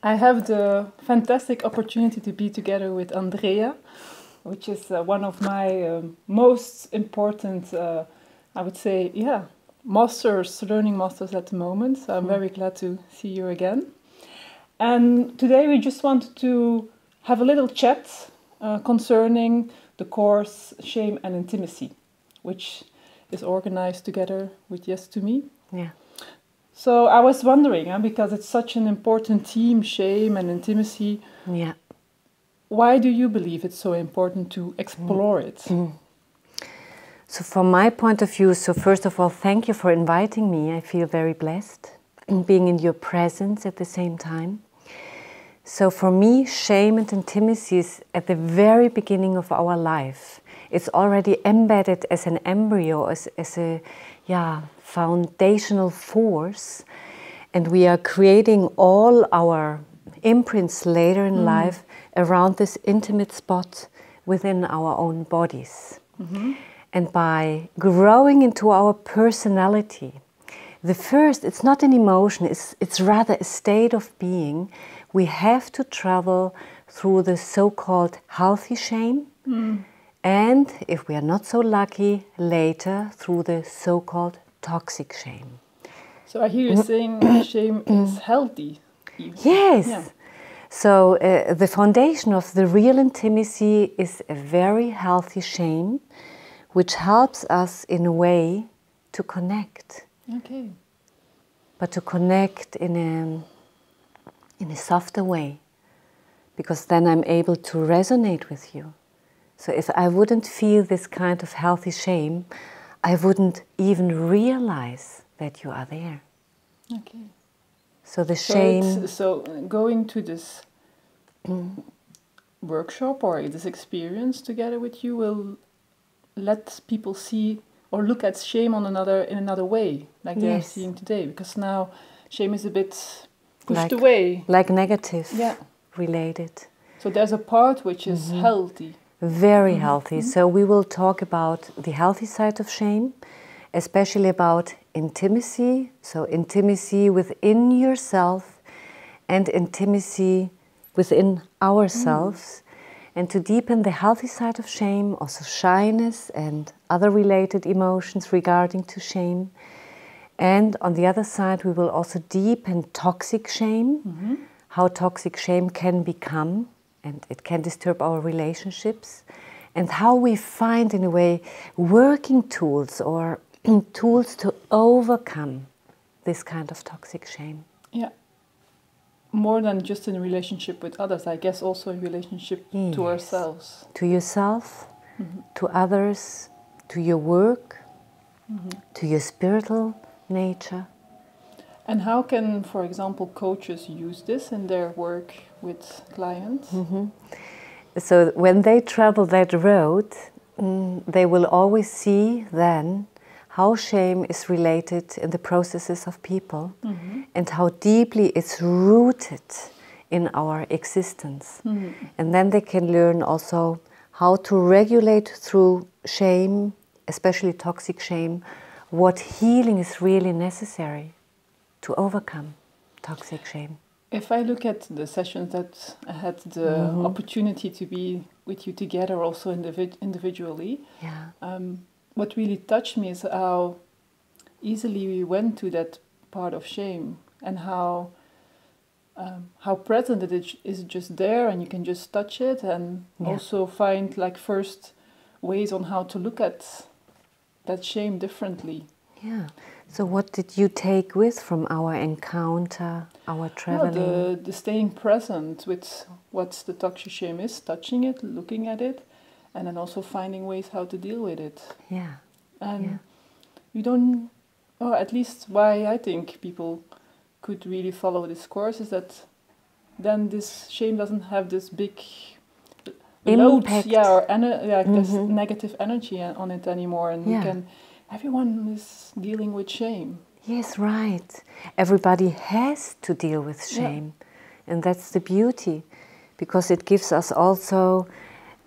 I have the fantastic opportunity to be together with Andrea, which is one of my most important, I would say, yeah, masters, learning masters at the moment. So I'm very glad to see you again. And today we just wanted to have a little chat concerning the course Shame and Intimacy, which is organized together with Yes to Me. Yeah. So I was wondering, because it's such an important theme, shame and intimacy, Yeah. why do you believe it's so important to explore it? So from my point of view, so first of all, thank you for inviting me. I feel very blessed in being in your presence at the same time. So for me, shame and intimacy is at the very beginning of our life. It's already embedded as an embryo, as a foundational force. And we are creating all our imprints later in life around this intimate spot within our own bodies. And by growing into our personality, it's not an emotion, it's rather a state of being. We have to travel through the so-called healthy shame, and if we are not so lucky, later through the so-called toxic shame. So I hear you saying shame is healthy. Even. Yes. Yeah. So the foundation of the real intimacy is a very healthy shame, which helps us in a way to connect. Okay. But to connect in a softer way, because then I'm able to resonate with you. So if I wouldn't feel this kind of healthy shame, I wouldn't even realize that you are there. Okay. So the shame... So going to this workshop or this experience together with you will let people see or look at shame in another way, like they are seeing today. Because now shame is a bit pushed away. Like negative, yeah. related. So there's a part which is healthy. Very healthy. So we will talk about the healthy side of shame, especially about intimacy. So intimacy within yourself and intimacy within ourselves. And to deepen the healthy side of shame, also shyness and other related emotions regarding to shame. And on the other side, we will also deepen toxic shame, how toxic shame can become, and it can disturb our relationships, and how we find, in a way, working tools or tools to overcome this kind of toxic shame. Yeah. More than just in a relationship with others, I guess also in relationship to ourselves. To yourself, to others, to your work, to your spiritual nature. And how can, for example, coaches use this in their work with clients? So when they travel that road, they will always see then how shame is related in the processes of people and how deeply it's rooted in our existence. And then they can learn also how to regulate through shame, especially toxic shame, what healing is really necessary to overcome toxic shame. If I look at the sessions that I had the opportunity to be with you together, also individually, what really touched me is how easily we went to that part of shame and how present it is just there, and you can just touch it and also find like first ways on how to look at that shame differently. Yeah. So what did you take with from our encounter, our traveling? Well, the staying present with what the toxic shame is, touching it, looking at it, and then also finding ways how to deal with it. Yeah. And you don't, or at least why I think people could really follow this course is that then this shame doesn't have this big load, or this negative energy on it anymore, and you can. Everyone is dealing with shame. Yes, right. Everybody has to deal with shame. And that's the beauty, because it gives us also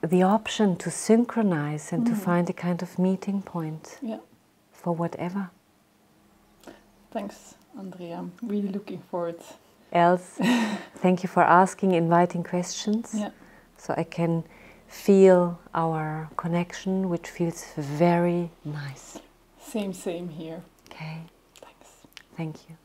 the option to synchronize and to find a kind of meeting point for whatever. Thanks, Andrea. I'm really looking forward else. Thank you for asking, inviting questions. Yeah. So I can feel our connection, which feels very nice. Same here. Okay. Thanks. Thank you.